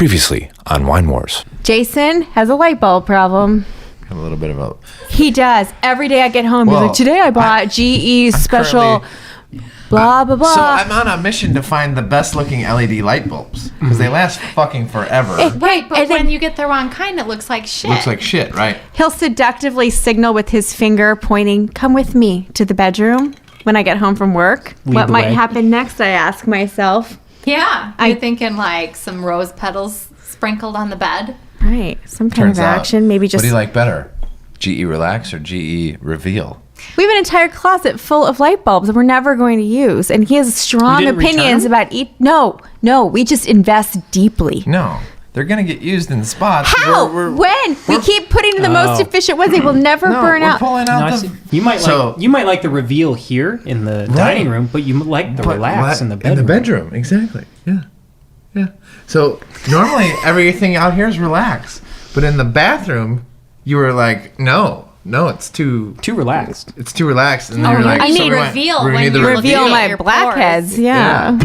Previously on Wine Wars. Jason has a light bulb problem. A little bit of a... He does. Every day I get home, he's like, today I bought GE's special blah, blah, blah. So I'm on a mission to find the best looking LED light bulbs because they last fucking forever. Right, but when you get the wrong kind, it looks like shit. Looks like shit, right? He'll seductively signal with his finger pointing, come with me to the bedroom when I get home from work. What might happen next, I ask myself. Yeah. You're thinking like some rose petals sprinkled on the bed. Right. Some kind of action. Maybe just... What do you like better? GE Relax or GE Reveal? We have an entire closet full of light bulbs that we're never going to use. And he has strong opinions about each... No, we just invest deeply. No. They're going to get used in spots. How? When? We keep putting in the most efficient ones. They will never burn out. Pulling out you might like the Reveal here in the dining room, but you like the Relax in the bedroom. In the bedroom, exactly. Yeah. So normally everything out here is Relax, but in the bathroom you were like, no, it's too relaxed. It's too relaxed, and then you're like, I need Reveal when you reveal my blackheads. Yeah.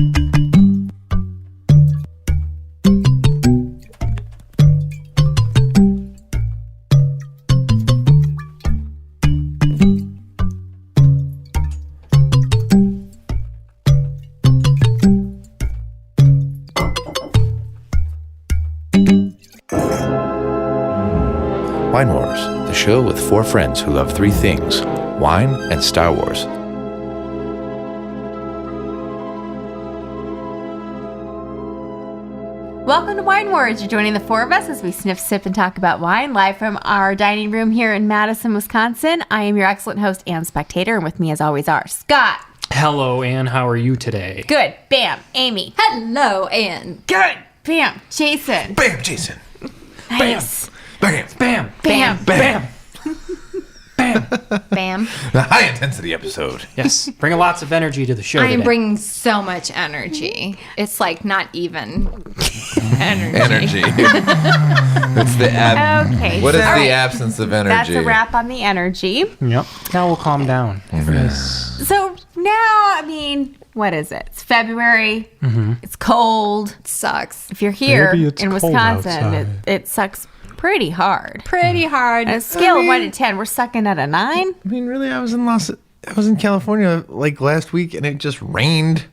Wine Wars, the show with four friends who love three things: wine and Star Wars. Welcome to Wine Wars. You're joining the four of us as we sniff, sip, and talk about wine, live from our dining room here in Madison, Wisconsin. I am your excellent host and spectator, and with me as always are Scott. Hello, Ann. How are you today? Good. Bam. Amy. Hello, Ann. Good. Bam. Jason. Bam, Jason. Nice. Bam. Bam. Bam. Bam. Bam. Bam. The high intensity episode. Yes. Bringing lots of energy to the show I am today. bringing so much energy. It's like not even energy. It's the Okay. What is so- the absence of energy? That's a wrap on the energy. Yep. Now we'll calm down. So now, what is it? It's February. Mm-hmm. It's cold. It sucks. If you're here Maybe it's in cold Wisconsin, it sucks pretty hard. Pretty hard. On a scale of 1 to 10, we're sucking at a 9. Really, I was in California like last week, and it just rained.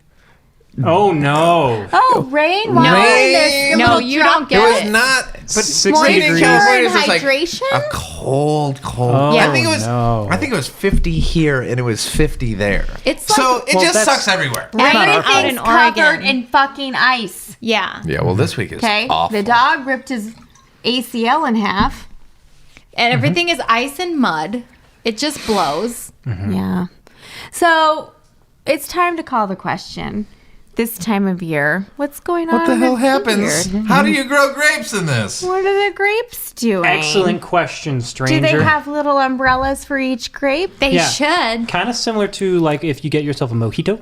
Oh, no. Oh, rain? Wow. Rain. No, you don't get It it. was not. But 60 rain in degrees. California is just like Hydration? a cold. Oh, Yeah. I think it was. no. I think it was 50 here, and it was 50 there. It's like so it just that's- sucks everywhere. out in covered Oregon. in fucking ice. Yeah. Yeah. Well, this week is Okay? awful. The dog ripped his ACL in half. And everything is ice and mud. It just blows. Yeah. So it's time to call the question. This time of year, what's going on? What the hell with happens? Vineyard? How do you grow grapes in this? What are the grapes doing? Excellent question, stranger. Do they have little umbrellas for each grape? They should. Kind of similar to like if you get yourself a mojito.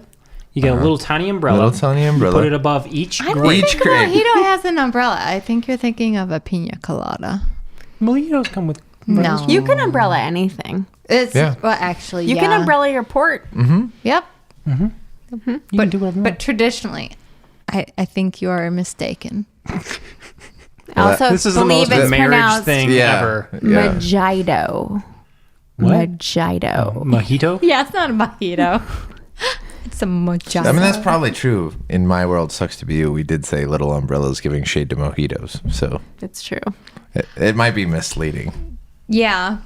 You get a little tiny umbrella. Little tiny umbrella. Put it above each I don't grape. think grape. mojito has an umbrella. I think you're thinking of a pina colada. Mojitos come with No. You can umbrella anything. It's, Yeah. well, actually, You can umbrella your port. Yep. You can do whatever you But want. traditionally, I think you are mistaken. I also This is the believe most it's marriage pronounced thing ever. Yeah. Mojito. What? Mojito. Mojito? Yeah, it's not a mojito. It's a mojito. I mean, that's probably true. In my world, sucks to be you. We did say little umbrellas giving shade to mojitos, so It's true. it might be misleading. Yeah.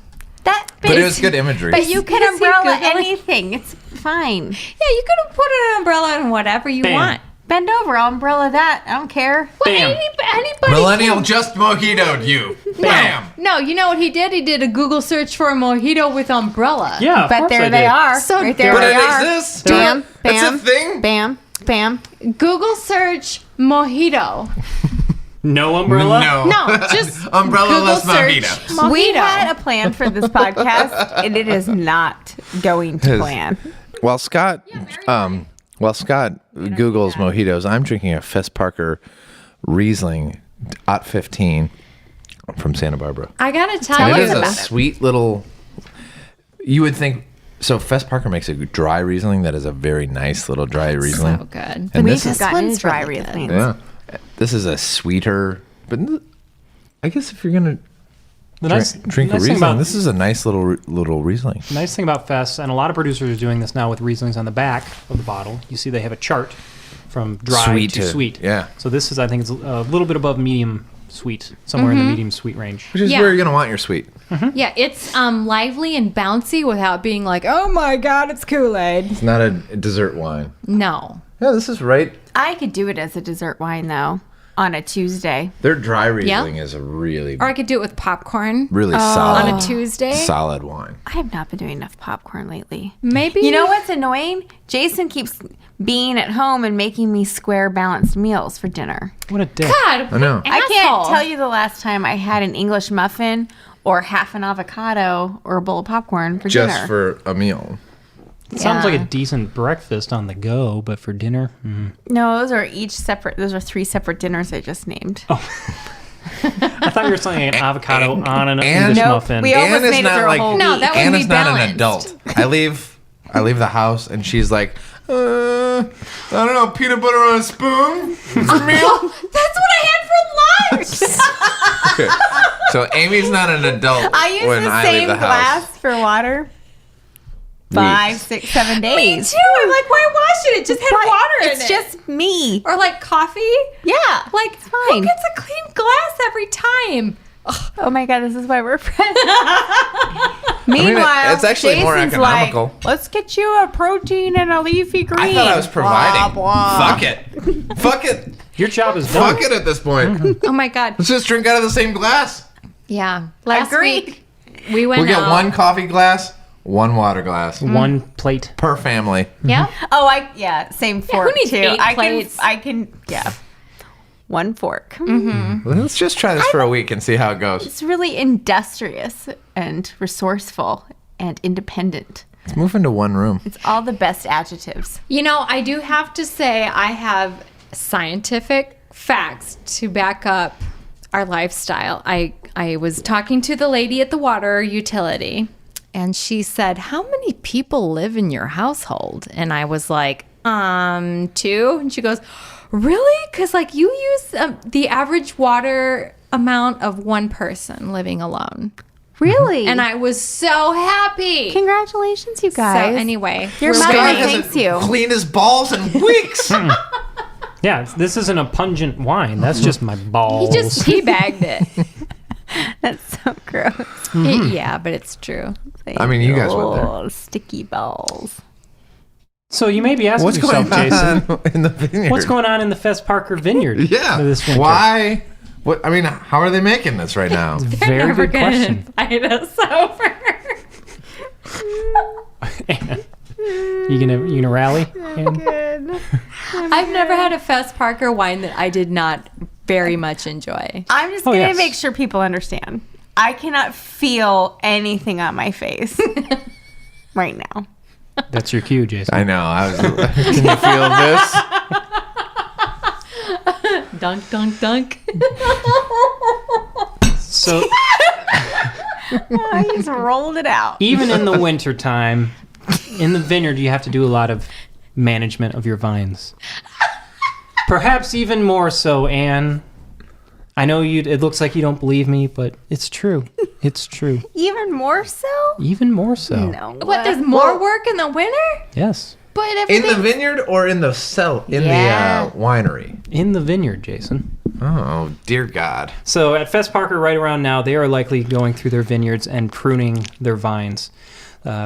But it was good imagery. But you can Is he umbrella Googling? anything. It's fine. Yeah, you could have put an umbrella on whatever you Bam. want. Bend over. I'll umbrella that. I don't care. Bam. Anybody Millennial just mojitoed you. Bam. No, you know what he did? He did a Google search for a mojito with umbrella. Yeah, of But course there I they did. are. So right there But they it are. exists. Bam, That's bam, a thing. bam, bam. Google search mojito. No umbrella? No, just Umbrella-less Google search mojito. We mojito. had a plan for this podcast, and it is not going to plan. While Scott Googles mojitos, I'm drinking a Fess Parker Riesling Ot 15 from Santa Barbara. I gotta tell And you it is a about it. sweet little. You would think. So Fess Parker makes a dry Riesling that is a very nice little dry Riesling. So good. And We this just is got into one's dry really good. Riesling. yeah. this is a sweeter, but I guess if you're gonna drink a nice thing Riesling, about- this is a nice little Riesling. Nice thing about Fess, and a lot of producers are doing this now with Rieslings on the back of the bottle. You see they have a chart from dry Sweet to sweet. Yeah. So this is, I think, it's a little bit above medium sweet, somewhere in the medium sweet range. Which is Yeah. where you're gonna want your sweet. Yeah, it's lively and bouncy without being like, oh my God, it's Kool-Aid. It's not a dessert wine. No. Yeah, this is right. I could do it as a dessert wine though on a Tuesday. Their dry Riesling is a really, Or I could do it with popcorn really solid, on a Tuesday. solid wine. I have not been doing enough popcorn lately. Maybe. You know what's annoying? Jason keeps being at home and making me square balanced meals for dinner. What a dick. God, I know. I can't asshole. tell you the last time I had an English muffin or half an avocado or a bowl of popcorn for Just dinner. for a meal. It sounds like Yeah. a decent breakfast on the go, but for dinner, No, those are each separate. Those are 3 separate dinners I just named. I thought you were saying an avocado on an and- English Nope, muffin. we almost Anna's made it not through like- a whole No, week. that would Anna's be not an balanced. adult. I leave the house and she's like, I don't know, peanut butter on a spoon for meal. That's what I had for lunch. Okay. So Amy's not an adult I use when the I same leave the glass house. for water. 5, Weeks. 6, 7 Me days. too. I'm like, why wash it? It just had But water in it's it. just me. Or like coffee. Yeah, Like, it's fine. who gets a clean glass every time? Oh my god, this is why we're friends. mean, Meanwhile, it's actually more Jason's economical. Like, let's get you a protein and a leafy green. I thought I was providing. Blah, blah. Fuck it. Fuck it. Your job is done. Fuck it at this point. Oh my God. Let's just drink out of the same glass. Yeah. Last Agreed. week, we went We get out. one coffee glass, one water glass One plate. per family. Yeah. Oh, same fork needs too. 8 I plates? can, yeah. 1 fork. Let's just try this for a week and see how it goes. It's really industrious and resourceful and independent. Let's move into one room. It's all the best adjectives. You know, I do have to say I have scientific facts to back up our lifestyle. I was talking to the lady at the water utility, and she said, "How many people live in your household?" And I was like, 2. And she goes, "Really? Because like you use the average water amount of one person living alone." Really? And I was so happy. Congratulations, you So guys. anyway, Your we're mother going- thanks you. Cleaned his balls in weeks. Yeah, this isn't a pungent wine. That's just my balls. he just teabagged it. That's so gross. Yeah, but it's true. I mean, you guys went there. Oh, sticky balls. So you may be asking What's yourself, going Jason, on in the vineyard? what's going on in the Fess Parker Vineyard? Yeah. This winter? Why? What? I mean, how are they making this right now? Very Never good gonna question. invite us over. You gonna rally? And Good. I've never had a Fess Parker wine that I did not very much enjoy. I'm just Oh, going to yes. make sure people understand. I cannot feel anything on my face right now. that's your cue, Jason. I know. Can you feel this? Dunk, dunk, dunk. So I just rolled it out. even in the winter time, in the vineyard, you have to do a lot of management of your vines. Perhaps even more so, Anne. I know it looks like you don't believe me, but it's true. It's true. Even more so? Even more so. No. What, there's more work in the winter? Yes. But In everything... the vineyard or in the cell? In Yeah. the winery? In the vineyard, Jason. Oh, dear God. So at Fess Parker right around now, they are likely going through their vineyards and pruning their vines.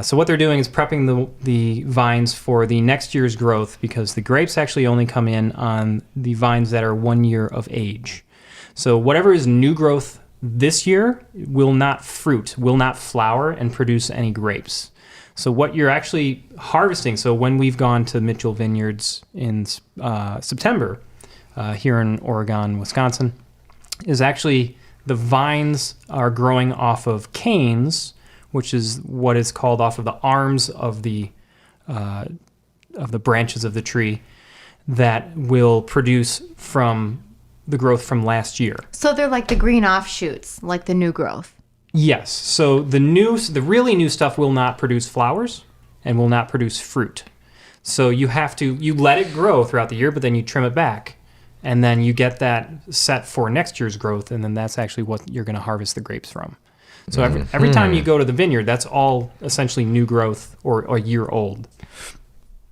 So what they're doing is prepping the vines for the next year's growth, because the grapes actually only come in on the vines that are 1 year of age. So whatever is new growth this year will not fruit, will not flower and produce any grapes. So what you're actually harvesting, so when we've gone to Mitchell Vineyards in September, here in Oregon, Wisconsin, is actually the vines are growing off of canes, which is what is called off of the arms of the branches of the tree that will produce from the growth from last year. So they're like the green offshoots, like the new growth. Yes. So the really new stuff will not produce flowers and will not produce fruit. So you let it grow throughout the year, but then you trim it back and then you get that set for next year's growth, and then that's actually what you're going to harvest the grapes from. So every time you go to the vineyard, that's all essentially new growth or a year old.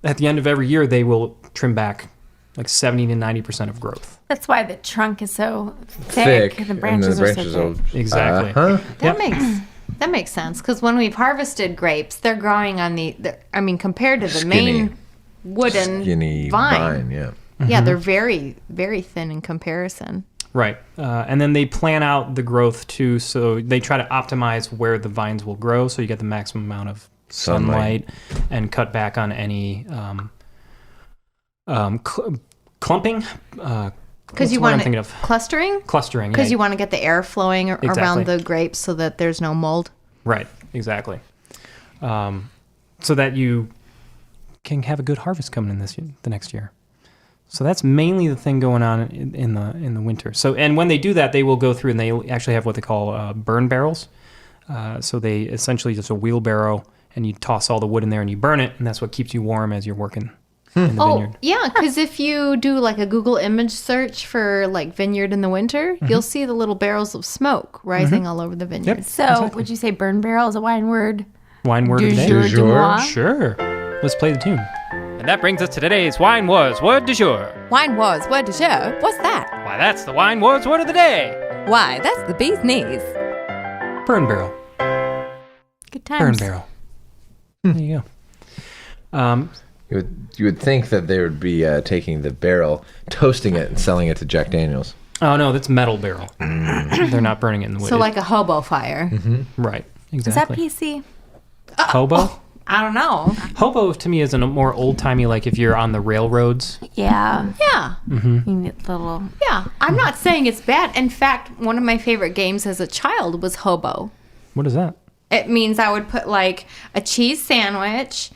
At the end of every year, they will trim back like 70 to 90% of growth. That's why the trunk is so thick and the branches are so thick. Exactly. That makes sense, because when we've harvested grapes, they're growing on compared to the main wooden skinny vine. Yeah. Yeah, they're very, very thin in comparison. Right. And then they plan out the growth too, so they try to optimize where the vines will grow so you get the maximum amount of sunlight and cut back on any clumping. Because you want clustering? Clustering, because you want to get the air flowing around the grapes so that there's no mold. Right, exactly. So that you can have a good harvest coming in the next year. So that's mainly the thing going on in the winter. So, and when they do that, they will go through and they actually have what they call burn barrels. So they essentially just a wheelbarrow, and you toss all the wood in there and you burn it, and that's what keeps you warm as you're working in the vineyard. Yeah, because if you do like a Google image search for like vineyard in the winter, you'll see the little barrels of smoke rising all over the vineyard. Yep. So would you say burn barrel is a wine word? Wine word of the day? Du jour. Sure. Let's play the tune. And that brings us to today's Wine Wars Word du Jour. Wine Wars Word du Jour? What's that? Why, that's the Wine Wars Word of the Day. Why, that's the bee's knees. Burn barrel. Good times. Burn barrel. There you go. You would think that they would be taking the barrel, toasting it, and selling it to Jack Daniels. Oh, no, that's metal barrel. They're not burning it in the wood. So like a hobo fire. Right, Is that exactly. PC? Hobo? I don't know. Hobo to me is a more old-timey, like if you're on the railroads. Yeah. Yeah. You need little. Yeah. I'm not saying it's bad. In fact, one of my favorite games as a child was hobo. What is that? It means I would put like a cheese sandwich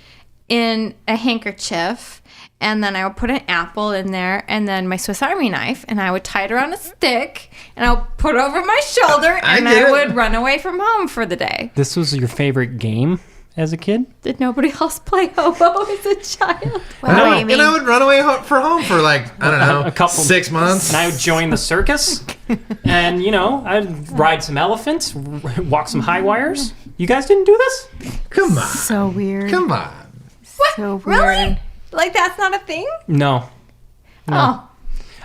in a handkerchief, and then I would put an apple in there, and then my Swiss Army knife, and I would tie it around a stick, and I would put it over my shoulder, and I would run away from home for the day. This was your favorite game as a kid? Did nobody else play hobo as a child? Well, And I would run away for home for like, I don't know, A couple 6 months. And I would join the circus, and, I'd ride some elephants, walk some high wires. You guys didn't do this? Come on. So weird. Come on. So weird. Really? Like that's not a thing? No. Oh.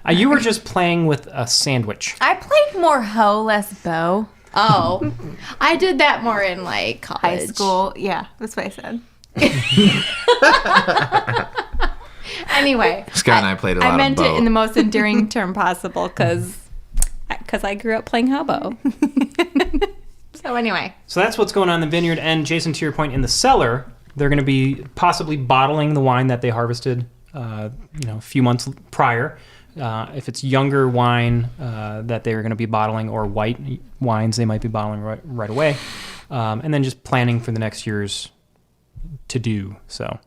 You were just playing with a sandwich. I played more hoe, less bow. Oh. I did that more in like college. High school. Yeah, that's what I said. Anyway. Scott and I played a lot I meant of bow. it in the most endearing term possible because I grew up playing hobo. So anyway. So that's what's going on in the vineyard. And Jason, to your point, in the cellar, they're going to be possibly bottling the wine that they harvested, a few months prior. If it's younger wine that they're going to be bottling, or white wines, they might be bottling right away. And then just planning for the next year's to do. So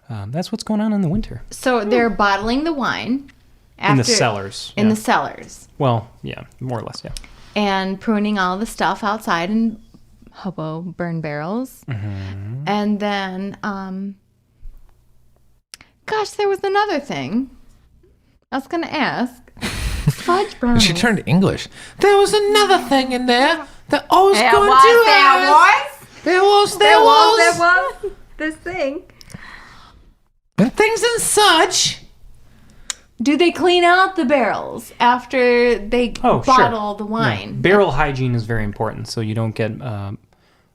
that's what's going on in the winter. So they're bottling the wine In the cellars. In yeah. the cellars. Well, yeah, more or less, yeah. And pruning all the stuff outside in hobo burn barrels. And then, gosh, there was another thing I was going to ask. Fudge brownies. She turned English. There was another thing in there that I was going to ask. There was this thing. And things and such. Do they clean out the barrels after they bottle the wine? No. Barrel hygiene is very important, so you don't get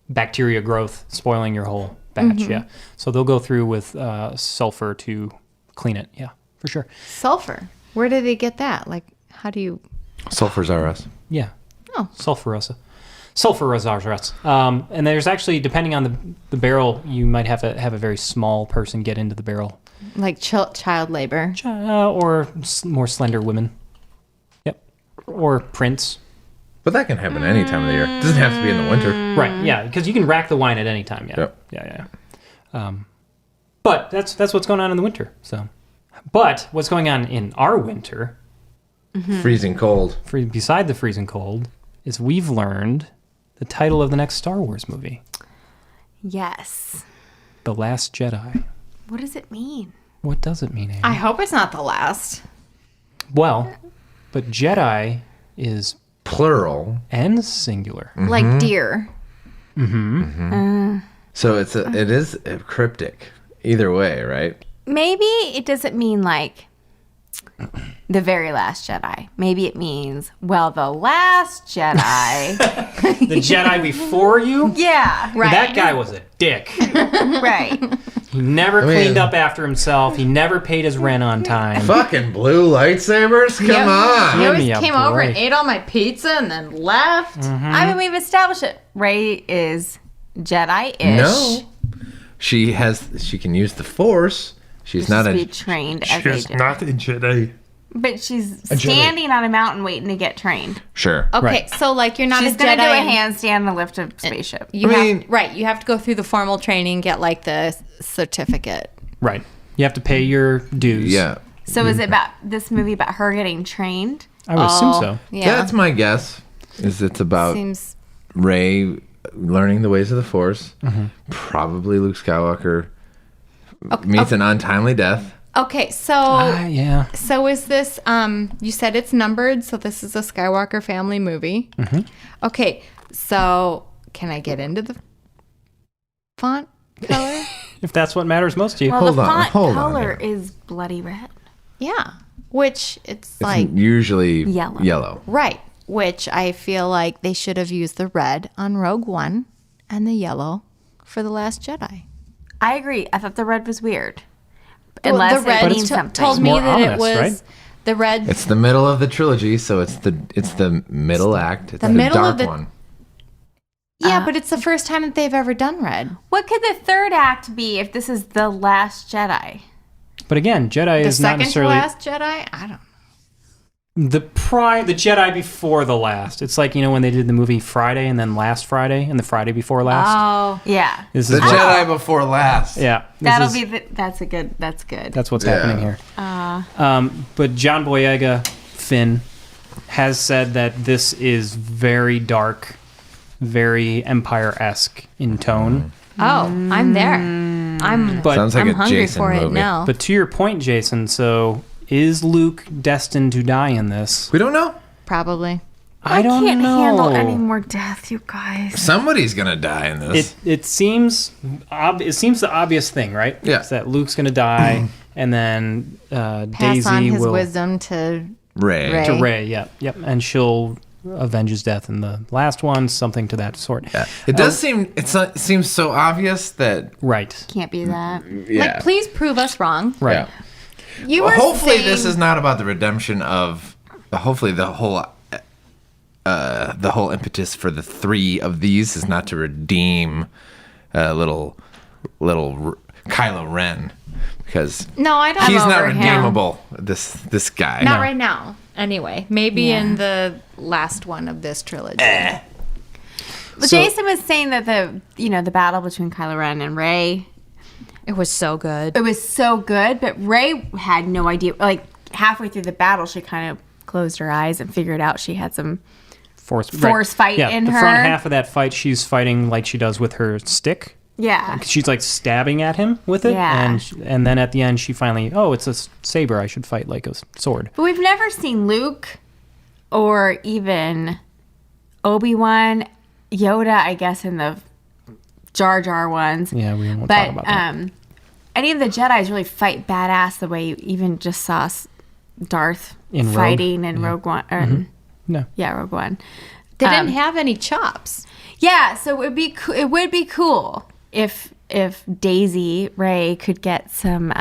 bacteria growth spoiling your whole batch. Yeah, so they'll go through with sulfur to clean it. Yeah, for sure. Sulfur. Where do they get that? Like, how do you? Sulfur's RS. Yeah. Oh. Sulfurosa. And there's actually, depending on the barrel, you might have to have a very small person get into the barrel. Like child labor. Or more slender women. Yep. Or prince. But that can happen any time of the year. It doesn't have to be in the winter. Right, yeah, because you can rack the wine at any time, yeah. Yep. Yeah. But that's what's going on in the winter. So, but what's going on in our winter, Freezing cold. beside the freezing cold, is we've learned the title of the next Star Wars movie, Yes. The Last Jedi. What does it mean? What does it mean, Amy? I hope it's not the last. Well, but Jedi is Plural. and singular. Like deer. So it is cryptic. Either way, right? Maybe it doesn't mean like the very last Jedi. Maybe it means, well, the last Jedi. The Jedi before you? Yeah. Right. That guy was a dick. Right. He never cleaned up after himself. He never paid his rent on time. Fucking blue lightsabers? Come on. He always me a came over and break. ate all my pizza and then left. I mean, we've established it. Rey is Jedi-ish. No. She can use the Force. She's not to a be trained as a Jedi. a Jedi. But she's Jedi. standing on a mountain waiting to get trained. Sure. Okay, Right. so like you're not She's a going to Jedi. do a and handstand and lift a spaceship. You I have, mean- right, you have to go through the formal training, get like the certificate. Right. You have to pay your dues. Yeah. So is it about this movie about her getting trained? I would assume so. Yeah, That's my guess. Is it's about seems Rey learning the ways of the Force. Probably Luke Skywalker meets an untimely death. okay. So Yeah. So is this, you said it's numbered, so this is a Skywalker family movie. Okay, so can I get into the font color? If that's what matters most to you. Well, Hold the on, font hold on color here. is bloody red. Yeah, which it's It's like, usually Yellow. yellow. right, which I feel like they should have used the red on Rogue One and the yellow for The Last Jedi. I agree. I thought the red was weird. Well, Unless the red it means t- something. told me more that it ominous, was right? the red. It's the middle of the trilogy, so it's the middle act. It's the middle dark of the- one. Yeah, but it's the first time that they've ever done red. What could the third act be if this is the Last Jedi? But again, Jedi The is not second to necessarily Last Jedi? I don't know. the Jedi before the last. It's like, when they did the movie Friday and then Last Friday and the Friday before last. Oh, Yeah. This The is what- Jedi before last. Yeah. That'll be that's good. That's what's Yeah. happening here. But John Boyega, Finn, has said that this is very dark, very Empire-esque in tone. I'm there. I'm But Sounds like I'm a hungry Jason for it movie. now. But to your point, Jason, so is Luke destined to die in this? We don't know. Probably. I don't can't know. handle any more death, you guys. Somebody's gonna die in this. It seems the obvious thing, right? Yeah. It's that Luke's gonna die, and then Pass Daisy on his will wisdom to Rey. Rey. to Rey. Yep, and she'll avenge his death in the last one, something to that sort. Yeah. It does seem it seems so obvious that Right. Can't be that. yeah. like. Please prove us wrong. Right. Yeah. You Well, were hopefully saying, this is not about the redemption of. Hopefully the whole impetus for the three of these is not to redeem little Kylo Ren, because No, I don't. he's not over him. redeemable. This guy. Not right now. Anyway, maybe in the last one of this trilogy. Well, So- Jason was saying that the battle between Kylo Ren and Rey, It was so good. it was so good, but Rey had no idea. Like halfway through the battle, she kind of closed her eyes and figured out she had some. Force fight yeah, in the her. front half of that fight, she's fighting like she does with her stick. Yeah. She's like stabbing at him with it, Yeah. and then at the end she finally, it's a saber. I should fight like a sword. But we've never seen Luke or even Obi-Wan, Yoda, I guess, in the Jar Jar ones. Yeah, we won't But talk about that. any of the Jedis really fight badass the way you even just saw Darth In Rogue? fighting in Rogue One. Or, No. Yeah, Rogue One. They didn't have any chops. Yeah, so it would be cool if Daisy Rey could get some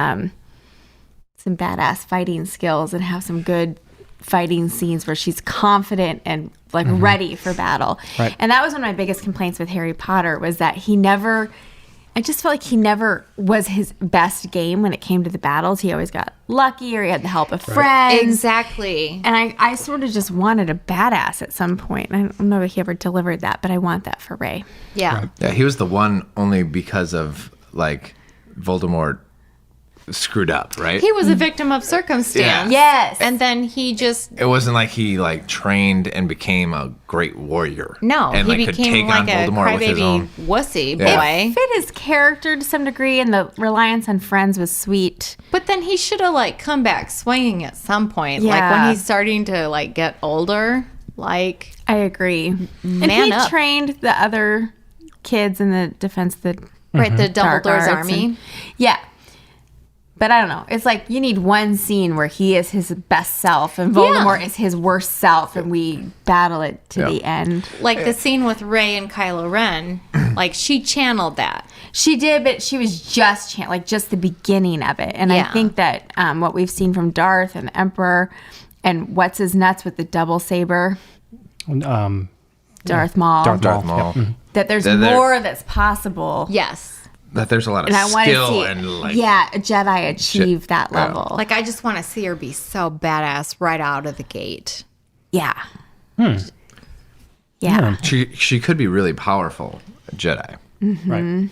badass fighting skills and have some good fighting scenes where she's confident and like ready for battle. Right. And that was one of my biggest complaints with Harry Potter was that I just felt like he never was his best game when it came to the battles. He always got lucky or he had the help of friends. Exactly. And I sort of just wanted a badass at some point. I don't know if he ever delivered that, but I want that for Rey. Yeah. Yeah, he was the one only because of like Voldemort screwed up, right? He was a victim of circumstance. Yes. And then he just It wasn't like he like trained and became a great warrior. no, and he like could became take like on a Voldemort with his crybaby own. wussy Yeah. boy. fit his character to some degree, and the reliance on friends was sweet. But then he should have like come back swinging at some point, like Yeah. when he's starting to like get older. Like I agree. And Man he up. trained the other kids in the defense of the right, the Dark Dumbledore's Arts army. and- yeah. But I don't know. It's like you need one scene where he is his best self and Voldemort is his worst self, and we battle it to the end. Like the scene with Rey and Kylo Ren, like she channeled that. She did, but she was just just the beginning of it. And Yeah. I think that what we've seen from Darth and the Emperor and what's his nuts with the double saber, Darth Maul, Darth Maul. Yep. that there's They're- more that's possible. Yes. That there's a lot of And I want to skill see, and like a Jedi achieve that yeah. level. Like I just want to see her be so badass right out of the gate. yeah. Yeah. she could be really powerful Jedi. Right.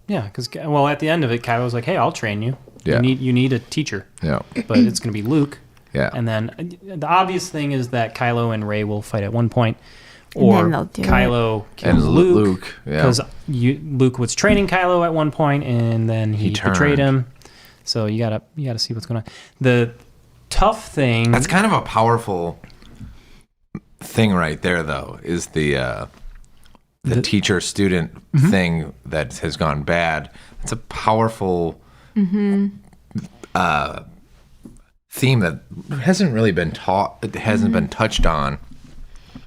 Yeah, because at the end of it, Kylo's like, "Hey, I'll train you. Yeah. You need a teacher, Yeah. but it's going to be Luke." Yeah. And then the obvious thing is that Kylo and Rey will fight at one point, or then they'll do Kylo And kills Luke Luke, yeah. because Luke was training Kylo at one point, and then he betrayed turned. him. So you gotta see what's going on. The tough thing. That's kind of a powerful thing right there, though, is the teacher-student thing that has gone bad. It's a powerful theme that hasn't really been taught. It hasn't been touched on.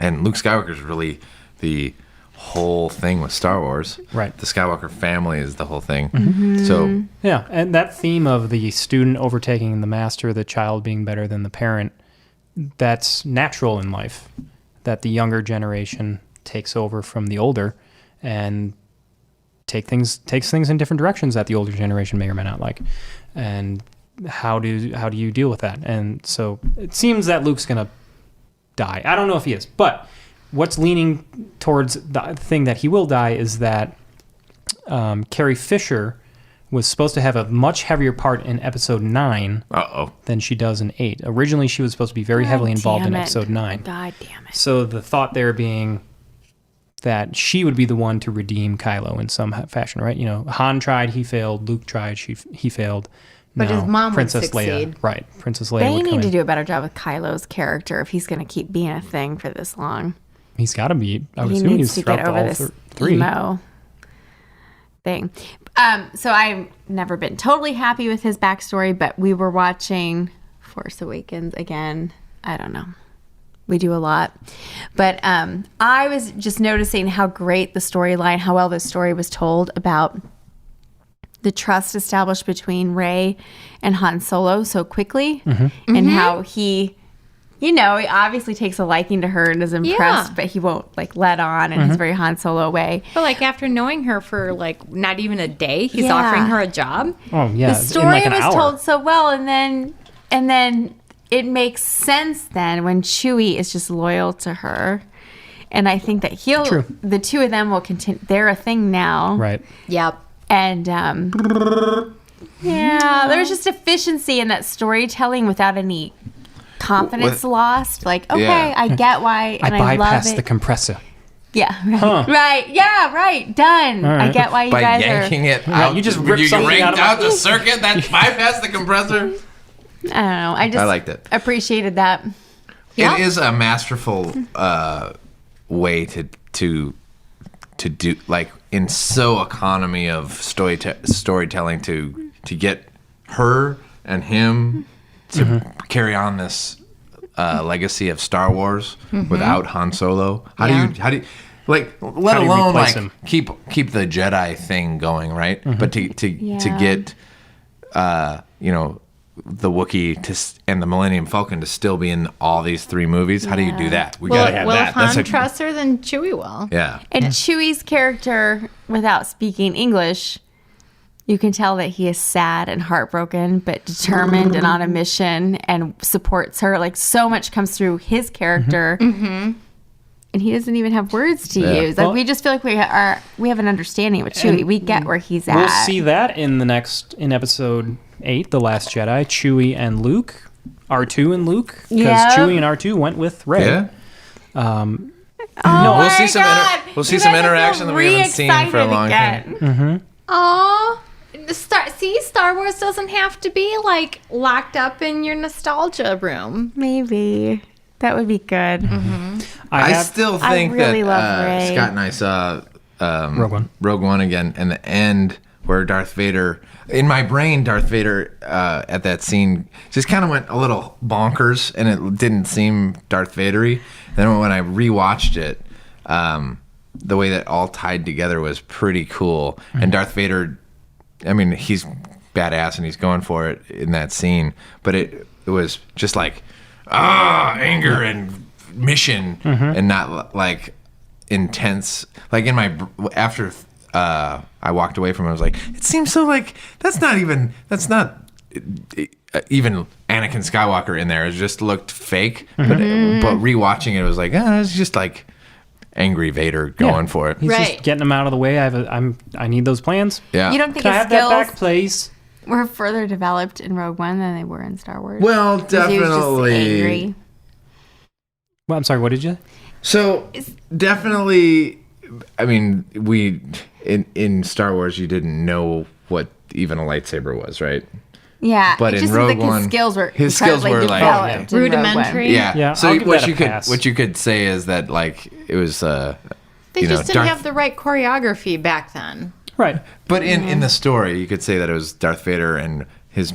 And Luke Skywalker is really the whole thing with Star Wars. Right. The Skywalker family is the whole thing. So Yeah, and that theme of the student overtaking the master, the child being better than the parent, that's natural in life. That the younger generation takes over from the older and takes things in different directions that the older generation may or may not like. And how do you deal with that? And so it seems that Luke's going to die. I don't know if he is, but what's leaning towards the thing that he will die is that Carrie Fisher was supposed to have a much heavier part in episode 9 than she does in 8. Originally, she was supposed to be very heavily involved in episode 9. God damn it. So the thought there being that she would be the one to redeem Kylo in some fashion, right? You know, Han tried, he failed. Luke tried, he failed. But his mom would Princess succeed. Leia, right? Princess Leia They would come need to in. do a better job with Kylo's character if he's going to keep being a thing for this long. He's got to be. I would He assume needs he's to get throughout over all this three. emo thing. So I've never been totally happy with his backstory, but we were watching Force Awakens again. I don't know. We do a lot. But I was just noticing how great the storyline, how well this story was told about the trust established between Rey and Han Solo so quickly, and how he, he obviously takes a liking to her and is impressed, Yeah. but he won't let on in his very Han Solo way. But like after knowing her for like not even a day, he's Yeah. offering her a job. Oh yeah, The in story like an was hour. told so well, and then it makes sense then when Chewie is just loyal to her. And I think that True. the two of them will continue. They're a thing now. Right. Yep. And there's just efficiency in that storytelling without any confidence lost. Like, okay, Yeah. I get why, and I, love bypassed it. the compressor. Yeah, right. Huh. Right. Yeah, right. Done. All right. I get why you by guys yanking are. it out, you just when ripped you something yanked out of my- out the circuit that bypassed the compressor. I don't know. I just I liked it. appreciated that. Yeah. It is a masterful way to do, like, in so economy of storytelling to get her and him to carry on this legacy of Star Wars without Han Solo. How do you like, let How do you alone replace like him? keep the Jedi thing going, right? But to get the Wookiee and the Millennium Falcon to still be in all these 3 movies. How do you do that? We gotta have that. If Han trusts her, then Chewie will. Yeah. And Chewie's character, without speaking English, you can tell that he is sad and heartbroken, but determined and on a mission and supports her. Like, so much comes through his character. And he doesn't even have words to use. Like, Well- we just feel like we have an understanding with Chewie. We get where he's at. We'll see that in episode VIII, The Last Jedi, Chewie and Luke, R2 and Luke, because Yep. Chewie and R2 went with Rey. Yeah. Oh We'll my see some God. we'll see You some guys are interaction that we haven't seen for a re-excited long again. time. Aw. Star Wars doesn't have to be like locked up in your nostalgia room. Maybe. That would be good. I still think really that love Rey. Scott and I saw Rogue One. again, and the end where Darth Vader, in my brain, Darth Vader at that scene just kind of went a little bonkers, and it didn't seem Darth Vader-y. Then when I rewatched it, the way that all tied together was pretty cool. And Darth Vader, I mean, he's badass and he's going for it in that scene, but it was just like anger and mission, and not like intense. Like in my after I walked away from it, I was like, it seems so like that's not even Anakin Skywalker in there. It just looked fake. But rewatching it was like, it's just like angry Vader going for it. He's just getting them out of the way. I need those plans. Yeah. You don't think Can I his have that skills back, please? were further developed in Rogue One than they were in Star Wars? Well, 'Cause he was just definitely. angry. Well, I'm sorry, what did you? So definitely, I mean, we in Star Wars, you didn't know what even a lightsaber was, right? Yeah, But it in just Rogue seems like One, his skills were his skills incredibly were like- developed in Rogue One. Rudimentary. Yeah. Yeah, So I'll give what that a you could pass. what you could say is that like it was They you know, just didn't Darth- have the right choreography back then. Right. But in the story, you could say that it was Darth Vader and his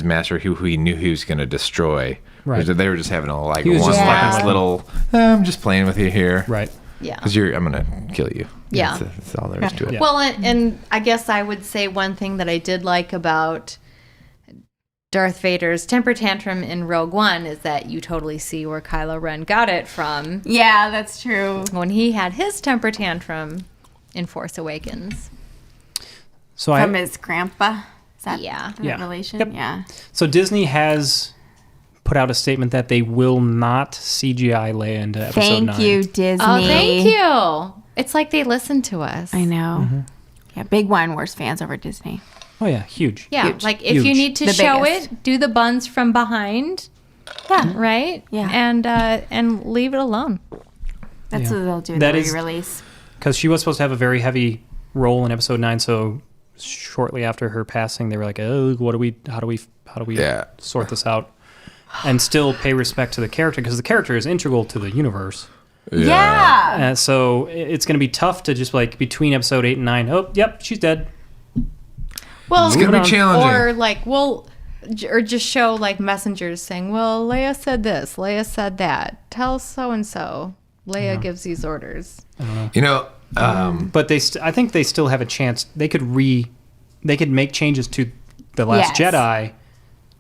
master who he knew he was going to destroy. Right. They were just having a like He was one just last fucking little. I'm just playing with you here, Right. Yeah. Because I'm going to kill you. Yeah. That's all there is to it. Yeah. Well, and I guess I would say one thing that I did like about Darth Vader's temper tantrum in Rogue One is that you totally see where Kylo Ren got it from Yeah, that's true. when he had his temper tantrum in Force Awakens. So From his grandpa. Is that Yeah. the Yeah. relation? Yep. Yeah. So Disney has put out a statement that they will not CGI Leia into Episode 9. Thank you, Disney. Oh, thank you. It's like they listen to us. I know. Yeah, big Wine Wars fans over Disney. Oh yeah, huge. Yeah, Huge. like if you Huge. need to The show biggest. it, do the buns from behind, Yeah, right? Yeah. And leave it alone. that's Yeah. what they'll do in That the is- re-release. Because she was supposed to have a very heavy role in Episode 9, so shortly after her passing, they were like, "Oh, how do we Yeah. sort this out?" And still pay respect to the character because the character is integral to the universe. Yeah. So it's going to be tough to just like between Episode 8 and 9. Oh, yep, she's dead. Well, It's going to be challenging. or like, well, or just show like messengers saying, "Well, Leia said this, Leia said that. Tell so and so. Leia gives these orders." you know, But I think they still have a chance. They could make changes to the Last Yes. Jedi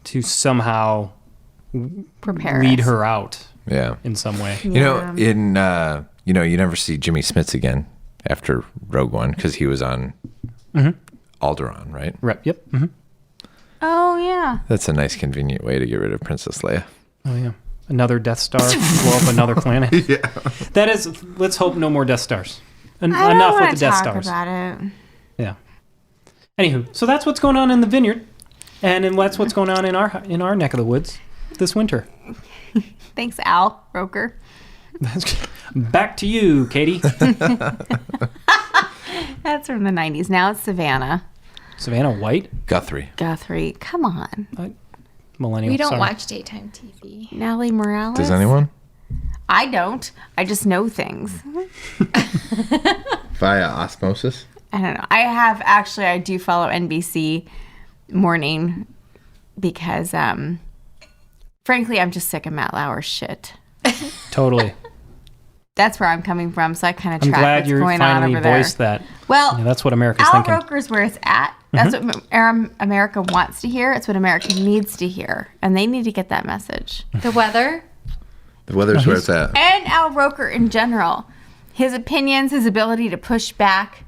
to somehow Prepare lead us. her out yeah. in some way. You know, you never see Jimmy Smits again after Rogue One because he was on Alderaan, right? Right. Yep. hmm Oh, yeah. That's a nice, convenient way to get rid of Princess Leia. Oh yeah. Another Death Star, blow up another planet. Yeah. That is. Let's hope no more Death Stars. I don't Enough want with to the Death talk Stars. about it. Yeah. Anywho, so that's what's going on in the Vineyard, and then that's what's going on in our neck of the woods this winter. Thanks, Al Roker. Back to you, Katie. That's from the 90s. Now it's Savannah Savannah White, Guthrie. Guthrie. Come on. millennial. We don't sorry. watch daytime TV. Nellie Morales. Does anyone? I don't. I just know things. Via osmosis? I don't know. I do follow NBC morning because, frankly, I'm just sick of Matt Lauer's shit. Totally. That's where I'm coming from, so I kind of I'm track glad what's you going on finally over there. voiced that. Well, Yeah, that's what America's Al thinking. Roker's where it's at. That's what America wants to hear. It's what America needs to hear, and they need to get that message. The weather. The weather's where it's at. And Al Roker in general, his opinions, his ability to push back,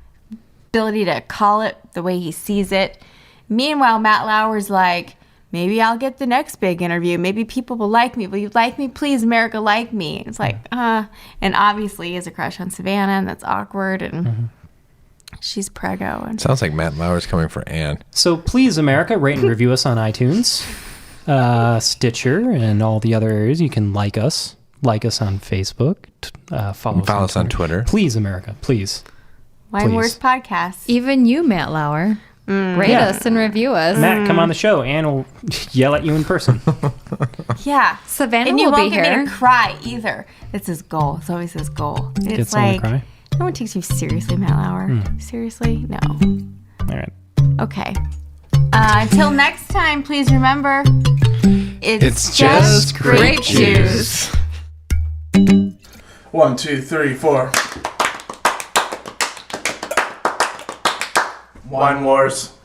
ability to call it the way he sees it. Meanwhile, Matt Lauer's like, maybe I'll get the next big interview. Maybe people will like me. Will you like me? Please, America, like me. It's like, and obviously he has a crush on Savannah, and that's awkward. And She's preggo. And Sounds like Matt Lauer's coming for Anne. So please, America, rate and review us on iTunes, Stitcher, and all the other areas. You can like us. Like us on Facebook. Follow us on Twitter. Please, America. Please. Wine Wars Podcast. Even you, Matt Lauer. Rate us and review us. Matt, come on the show. Anne will yell at you in person. Yeah. Savannah And you will won't be get here. me to cry either. It's his goal. It's always his goal. And Get it's someone like, to cry. no one takes you seriously, Matt Lauer. Seriously? No. All right. Okay. Until next time, please remember, it's just grape juice. 1, 2, 3, 4. Wine Wars.